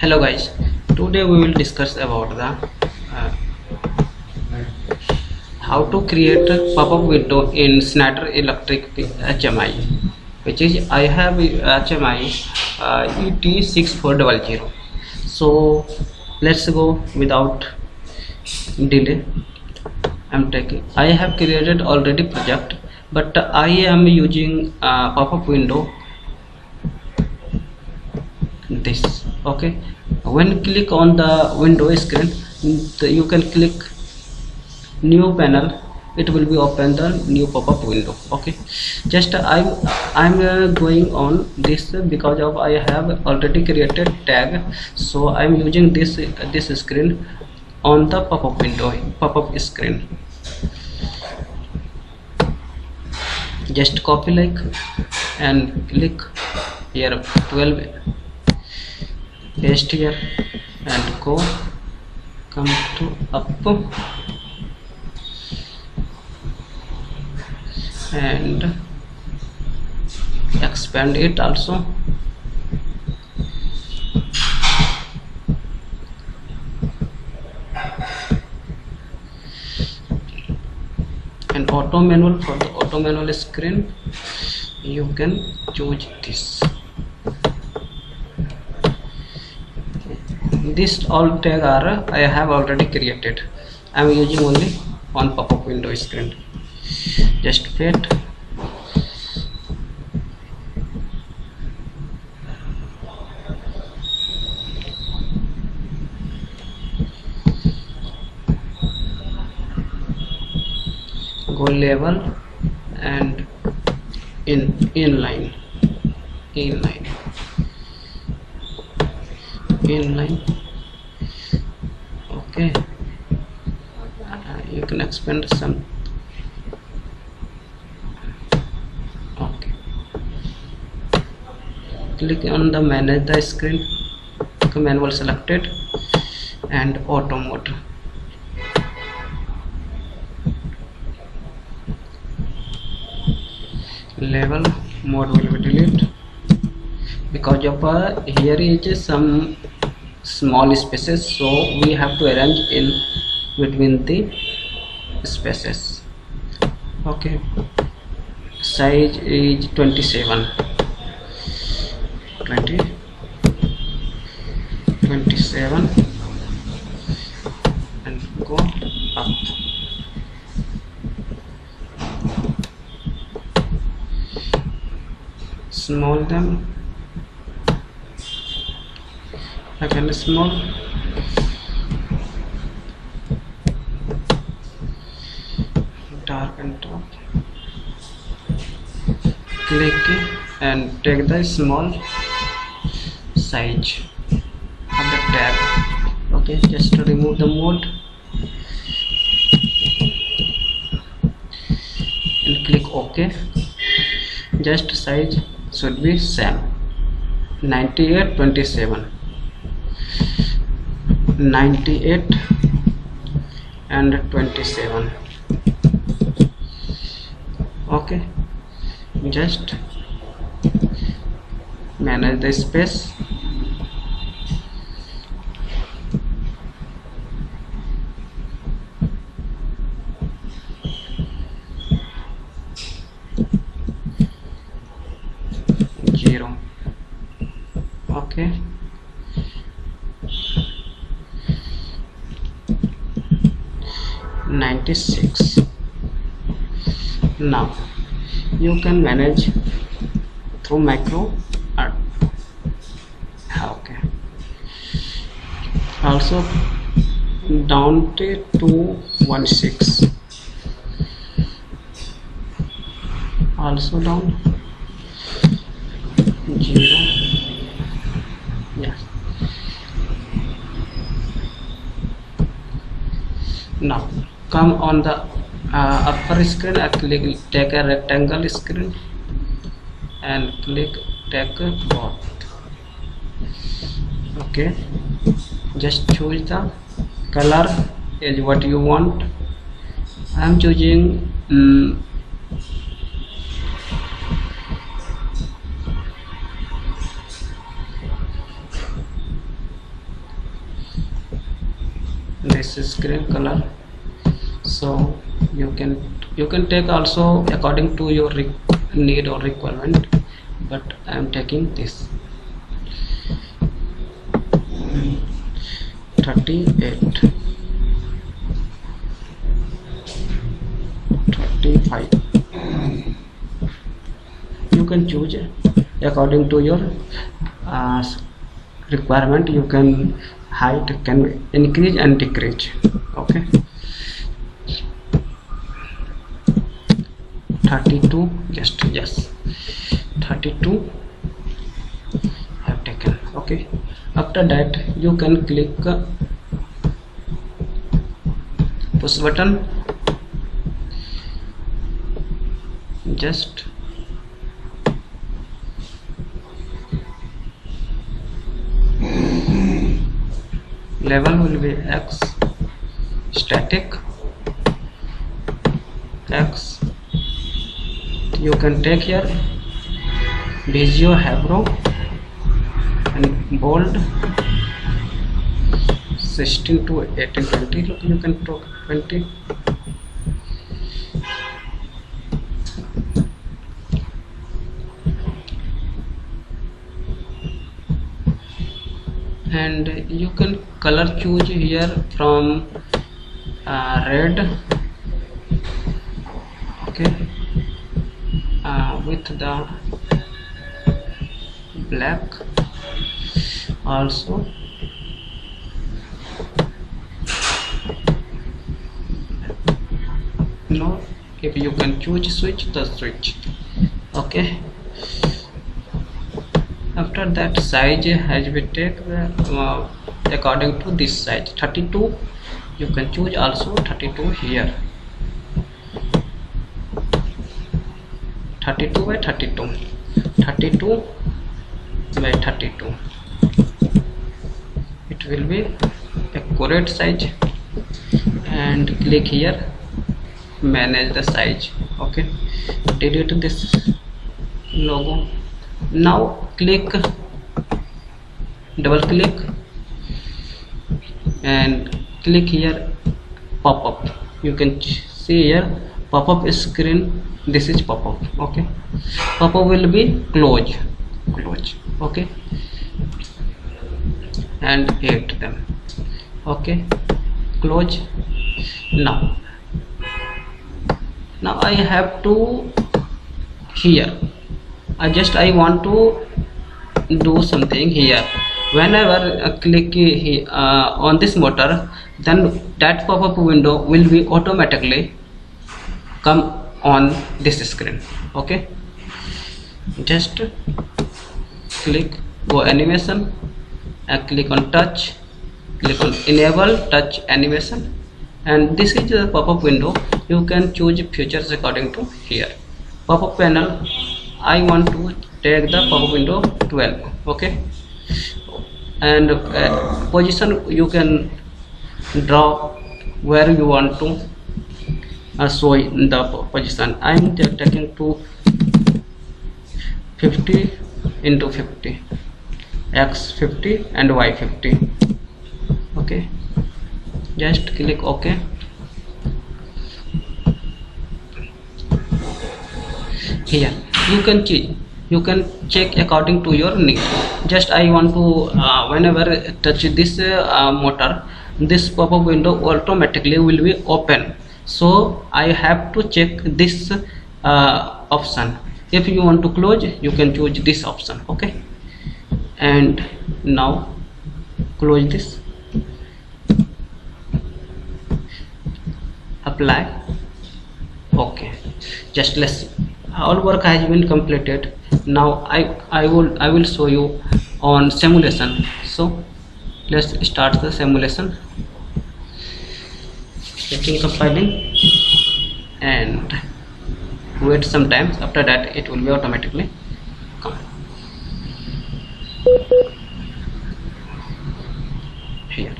Hello guys, today we will discuss about the how to create a pop-up window in Schneider Electric HMIE, which is I have HMIE ET6400. So let's go without delay. I have created already project, but I am using pop-up window this. Okay, when click on the window screen, you can click new panel, it will be open the new pop-up window. Okay, just I'm going on this because of I have already created tag, so I'm using this screen on the pop-up window, pop-up screen. Just copy link and click here 12, paste here and come to up and expand it also. And auto manual, for the auto manual screen you can choose this all tag are I have already created. I am using only one pop-up window screen. Just wait. Go level and inline. Okay, you can expand some. Okay, click on the manage the screen, manual selected and auto mode. Level mode will be deleted because of here is some small spaces, so we have to arrange in between the spaces. Okay, size is 27 and go up. Small them again, small. Dark and top. Click and take the small size of the tag. Okay, just to remove the mode and click OK. Just size should be same, 98 and 27. Okay, just manage the space. Zero. Okay, .96. Now you can manage through macro art. Okay, also down to 216, also down 0. Yes. Now come on the upper screen, click take a rectangle screen and click take a both. Okay, just choose the color is what you want. I am choosing this is screen color. So you can take also according to your need or requirement, but I am taking this 38, 35. You can choose according to your requirement. You can height can increase and decrease. Okay, 32, just yes, 32 have taken. Okay, after that you can click push button, just level will be X, static X. You can take here Vijeo Hebrew and bold 16 to 18, 20. Look, you can talk 20. And you can color choose here from red, okay, with the black also. No, if you can choose switch, the switch. Okay, after that size has been taken according to this size 32. You can choose also 32 here, 32 by 32, 32 by 32. It will be accurate size, and click here manage the size. Okay, delete this logo. Now click, double click and click here pop-up. You can see here pop-up screen. This is pop-up. Okay, pop-up will be close. Okay, and hit them. Okay, close. Now I have to here I want to do something here. Whenever click on this motor, then that pop-up window will be automatically come on this screen. Okay, just click go animation and click on touch, click on enable touch animation, and this is the pop-up window. You can choose features according to here. Pop-up panel, I want to take the pop-up window 12. Okay, and position you can draw where you want to show the position. I am taking to 50 into 50, X 50 and Y 50. Okay, just click OK. Here you can change, you can check according to your need. Just I want to whenever touch this motor, this pop-up window automatically will be open, so I have to check this option. If you want to close, you can choose this option. Okay, and now close this, apply. Okay, just let's see. All work has been completed. Now I will show you on simulation. So let's start the simulation. Checking compiling and wait some time. After that it will be automatically come. Here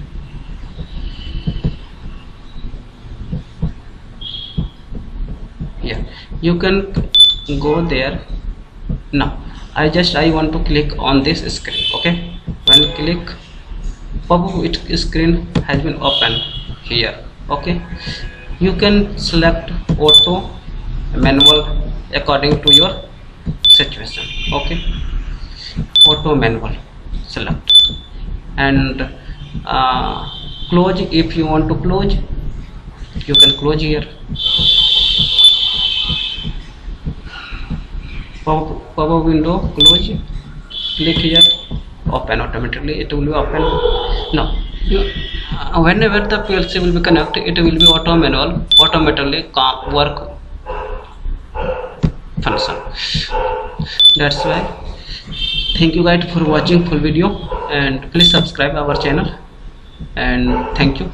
you can go there. Now I want to click on this screen. Okay, when click Popup screen has been open here. Okay, you can select auto, manual according to your situation. Okay, auto, manual select, and close. If you want to close, you can close here. Popup window close, click here, open automatically. It will be open. Now whenever the PLC will be connected, it will be auto, manual automatically work function. That's why. Thank you guys for watching full video, and please subscribe our channel, and thank you.